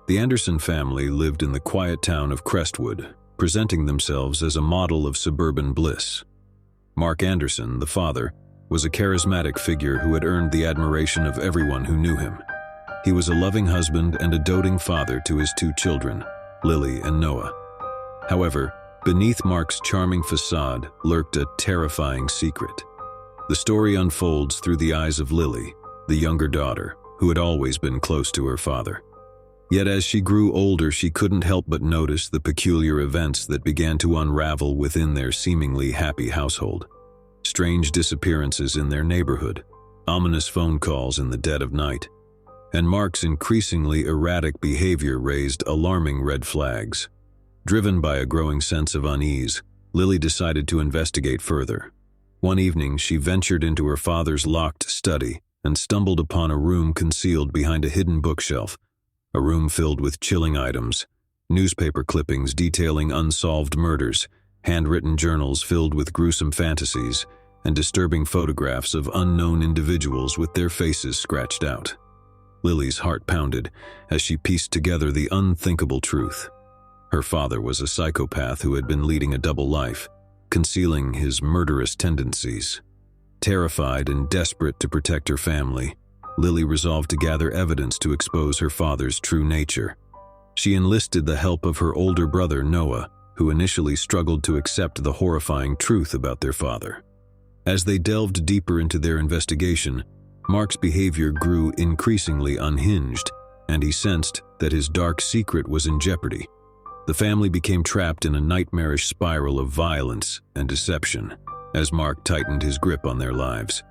The Anderson family lived in the quiet town of Crestwood, presenting themselves as a model of suburban bliss. Mark Anderson, the father, was a charismatic figure who had earned the admiration of everyone who knew him. He was a loving husband and a doting father to his two children, Lily and Noah. However, beneath Mark's charming facade lurked a terrifying secret. The story unfolds through the eyes of Lily, the younger daughter, who had always been close to her father. Yet as she grew older, she couldn't help but notice the peculiar events that began to unravel within their seemingly happy household. Strange disappearances in their neighborhood, ominous phone calls in the dead of night, and Mark's increasingly erratic behavior raised alarming red flags. Driven by a growing sense of unease, Lily decided to investigate further. One evening, she ventured into her father's locked study and stumbled upon a room concealed behind a hidden bookshelf. A room filled with chilling items, newspaper clippings detailing unsolved murders, handwritten journals filled with gruesome fantasies, and disturbing photographs of unknown individuals with their faces scratched out. Lily's heart pounded as she pieced together the unthinkable truth. Her father was a psychopath who had been leading a double life, concealing his murderous tendencies. Terrified and desperate to protect her family, Lily resolved to gather evidence to expose her father's true nature. She enlisted the help of her older brother, Noah, who initially struggled to accept the horrifying truth about their father. As they delved deeper into their investigation, Mark's behavior grew increasingly unhinged, and he sensed that his dark secret was in jeopardy. The family became trapped in a nightmarish spiral of violence and deception as Mark tightened his grip on their lives.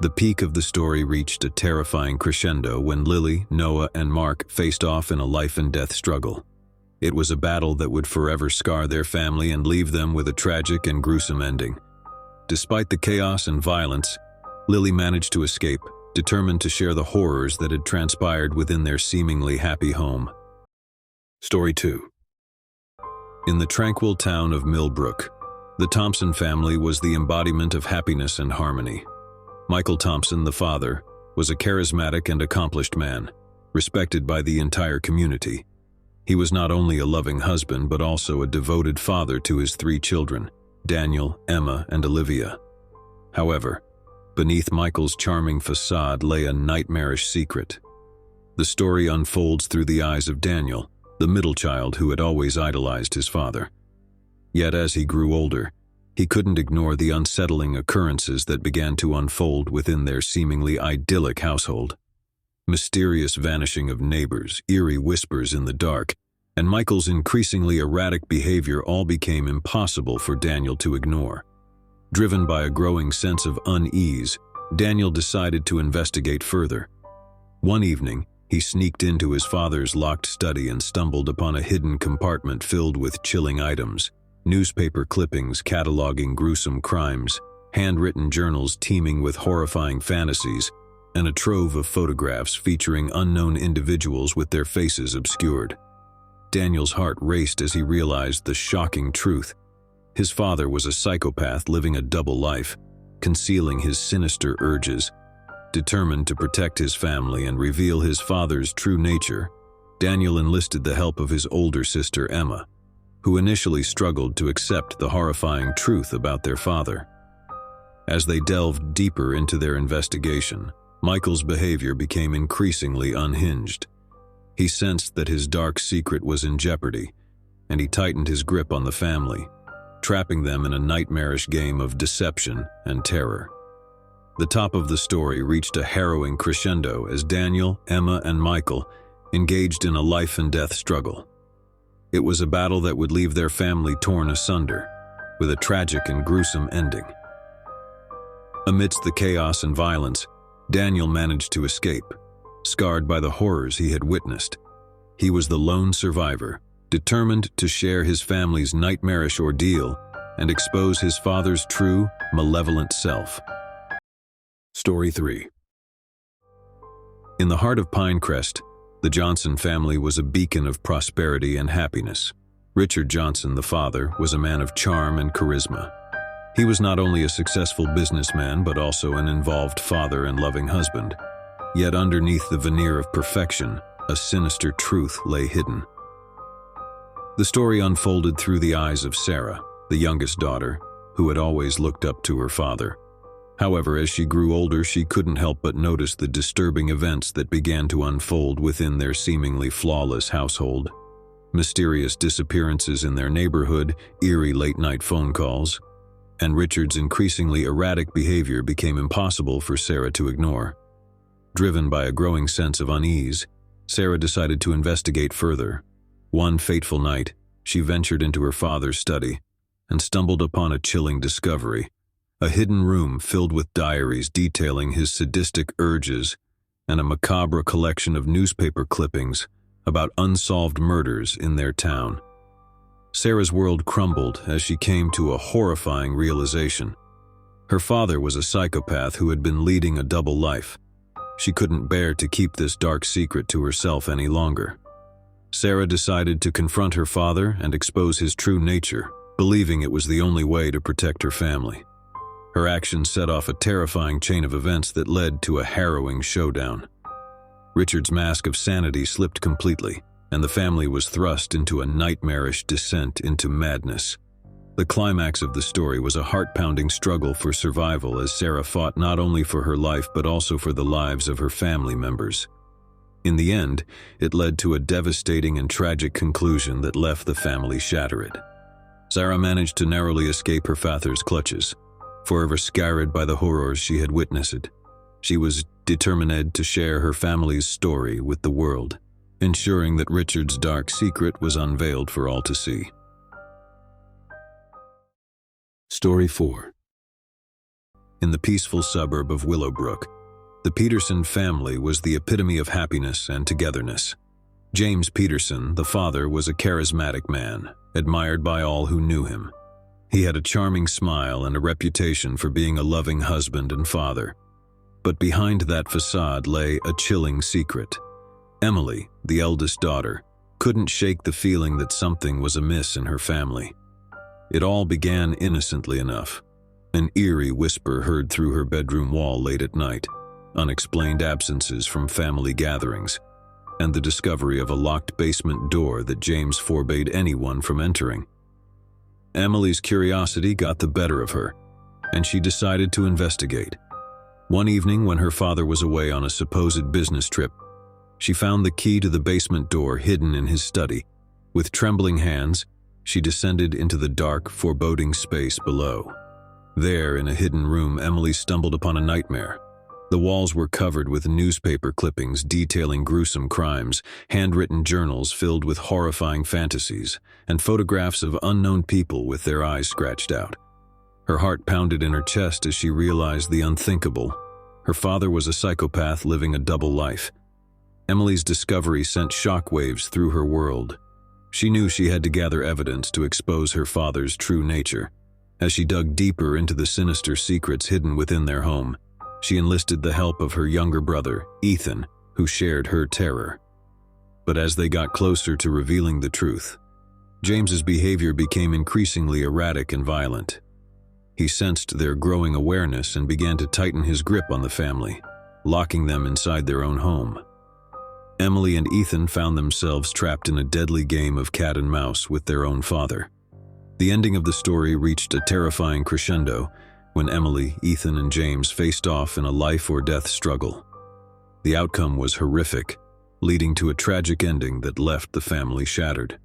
The peak of the story reached a terrifying crescendo when Lily, Noah, and Mark faced off in a life-and-death struggle. It was a battle that would forever scar their family and leave them with a tragic and gruesome ending. Despite the chaos and violence, Lily managed to escape, determined to share the horrors that had transpired within their seemingly happy home. Story 2. In the tranquil town of Millbrook, the Thompson family was the embodiment of happiness and harmony. Michael Thompson, the father, was a charismatic and accomplished man, respected by the entire community. He was not only a loving husband but also a devoted father to his three children, Daniel, Emma, and Olivia. However, beneath Michael's charming facade lay a nightmarish secret. The story unfolds through the eyes of Daniel, the middle child who had always idolized his father. Yet as he grew older, he couldn't ignore the unsettling occurrences that began to unfold within their seemingly idyllic household. Mysterious vanishing of neighbors, eerie whispers in the dark, and Michael's increasingly erratic behavior all became impossible for Daniel to ignore. Driven by a growing sense of unease, Daniel decided to investigate further. One evening, he sneaked into his father's locked study and stumbled upon a hidden compartment filled with chilling items. Newspaper clippings cataloging gruesome crimes, handwritten journals teeming with horrifying fantasies, and a trove of photographs featuring unknown individuals with their faces obscured. Daniel's heart raced as he realized the shocking truth. His father was a psychopath living a double life, concealing his sinister urges. Determined to protect his family and reveal his father's true nature, Daniel enlisted the help of his older sister Emma, who initially struggled to accept the horrifying truth about their father. As they delved deeper into their investigation, Michael's behavior became increasingly unhinged. He sensed that his dark secret was in jeopardy, and he tightened his grip on the family, trapping them in a nightmarish game of deception and terror. The top of the story reached a harrowing crescendo as Daniel, Emma, and Michael engaged in a life-and-death struggle. It was a battle that would leave their family torn asunder, with a tragic and gruesome ending. Amidst the chaos and violence, Daniel managed to escape, scarred by the horrors he had witnessed. He was the lone survivor, determined to share his family's nightmarish ordeal and expose his father's true, malevolent self. Story 3. In the heart of Pinecrest, the Johnson family was a beacon of prosperity and happiness. Richard Johnson, the father, was a man of charm and charisma. He was not only a successful businessman but also an involved father and loving husband. Yet underneath the veneer of perfection a sinister truth lay hidden. The story unfolded through the eyes of Sarah, the youngest daughter, who had always looked up to her father. However, as she grew older, she couldn't help but notice the disturbing events that began to unfold within their seemingly flawless household. Mysterious disappearances in their neighborhood, eerie late-night phone calls, and Richard's increasingly erratic behavior became impossible for Sarah to ignore. Driven by a growing sense of unease, Sarah decided to investigate further. One fateful night, she ventured into her father's study and stumbled upon a chilling discovery: a hidden room filled with diaries detailing his sadistic urges and a macabre collection of newspaper clippings about unsolved murders in their town. Sarah's world crumbled as she came to a horrifying realization. Her father was a psychopath who had been leading a double life. She couldn't bear to keep this dark secret to herself any longer. Sarah decided to confront her father and expose his true nature, believing it was the only way to protect her family. Her actions set off a terrifying chain of events that led to a harrowing showdown. Richard's mask of sanity slipped completely, and the family was thrust into a nightmarish descent into madness. The climax of the story was a heart-pounding struggle for survival as Sarah fought not only for her life but also for the lives of her family members. In the end, it led to a devastating and tragic conclusion that left the family shattered. Sarah managed to narrowly escape her father's clutches, forever scarred by the horrors she had witnessed. She was determined to share her family's story with the world, ensuring that Richard's dark secret was unveiled for all to see. Story 4. In the peaceful suburb of Willowbrook, the Peterson family was the epitome of happiness and togetherness. James Peterson, the father, was a charismatic man, admired by all who knew him. He had a charming smile and a reputation for being a loving husband and father. But behind that facade lay a chilling secret. Emily, the eldest daughter, couldn't shake the feeling that something was amiss in her family. It all began innocently enough. An eerie whisper heard through her bedroom wall late at night, unexplained absences from family gatherings, and the discovery of a locked basement door that James forbade anyone from entering. Emily's curiosity got the better of her, and she decided to investigate. One evening, when her father was away on a supposed business trip, she found the key to the basement door hidden in his study. With trembling hands, she descended into the dark, foreboding space below. There, in a hidden room, Emily stumbled upon a nightmare. The walls were covered with newspaper clippings detailing gruesome crimes, handwritten journals filled with horrifying fantasies, and photographs of unknown people with their eyes scratched out. Her heart pounded in her chest as she realized the unthinkable. Her father was a psychopath living a double life. Emily's discovery sent shockwaves through her world. She knew she had to gather evidence to expose her father's true nature. As she dug deeper into the sinister secrets hidden within their home, she enlisted the help of her younger brother, Ethan, who shared her terror. But as they got closer to revealing the truth, James's behavior became increasingly erratic and violent. He sensed their growing awareness and began to tighten his grip on the family, locking them inside their own home. Emily and Ethan found themselves trapped in a deadly game of cat and mouse with their own father. The ending of the story reached a terrifying crescendo when Emily, Ethan, and James faced off in a life-or-death struggle. The outcome was horrific, leading to a tragic ending that left the family shattered.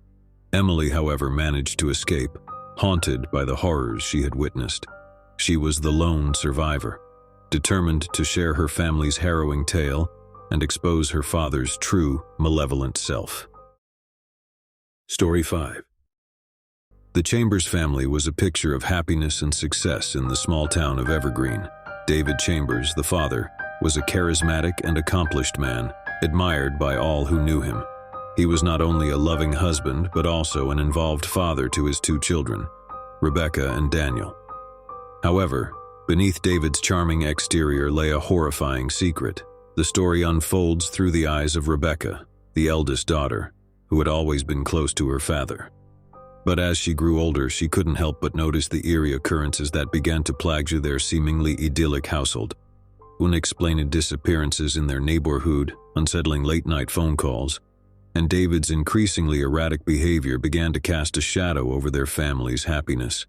Emily, however, managed to escape, haunted by the horrors she had witnessed. She was the lone survivor, determined to share her family's harrowing tale and expose her father's true, malevolent self. Story 5. The Chambers family was a picture of happiness and success in the small town of Evergreen. David Chambers, the father, was a charismatic and accomplished man, admired by all who knew him. He was not only a loving husband, but also an involved father to his two children, Rebecca and Daniel. However, beneath David's charming exterior lay a horrifying secret. The story unfolds through the eyes of Rebecca, the eldest daughter, who had always been close to her father. But as she grew older, she couldn't help but notice the eerie occurrences that began to plague their seemingly idyllic household. unexplained disappearances in their neighborhood, unsettling late-night phone calls, and David's increasingly erratic behavior began to cast a shadow over their family's happiness.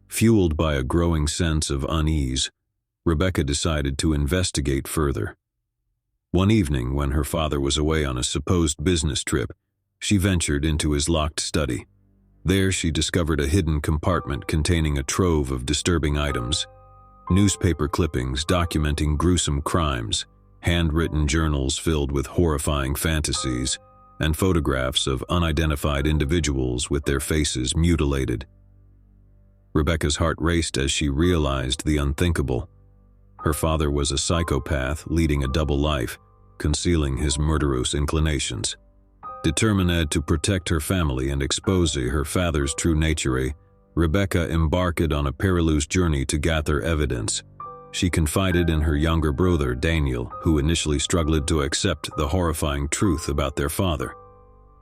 Fueled by a growing sense of unease, Rebecca decided to investigate further. One evening, when her father was away on a supposed business trip, she ventured into his locked study. There she discovered a hidden compartment containing a trove of disturbing items: newspaper clippings documenting gruesome crimes, handwritten journals filled with horrifying fantasies, and photographs of unidentified individuals with their faces mutilated. Rebecca's heart raced as she realized the unthinkable. Her father was a psychopath leading a double life, concealing his murderous inclinations. Determined to protect her family and expose her father's true nature, Rebecca embarked on a perilous journey to gather evidence. She confided in her younger brother, Daniel, who initially struggled to accept the horrifying truth about their father.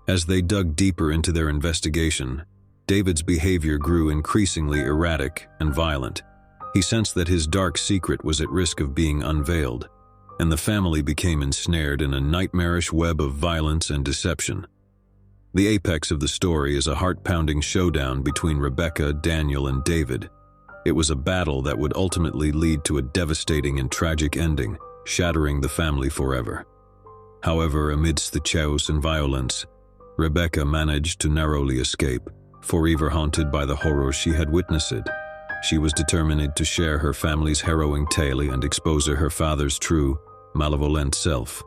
As they dug deeper into their investigation, David's behavior grew increasingly erratic and violent. He sensed that his dark secret was at risk of being unveiled, and the family became ensnared in a nightmarish web of violence and deception. The apex of the story is a heart-pounding showdown between Rebecca, Daniel, and David. It was a battle that would ultimately lead to a devastating and tragic ending, shattering the family forever. However, amidst the chaos and violence, Rebecca managed to narrowly escape, forever haunted by the horror she had witnessed. She was determined to share her family's harrowing tale and expose her father's true, malevolent self.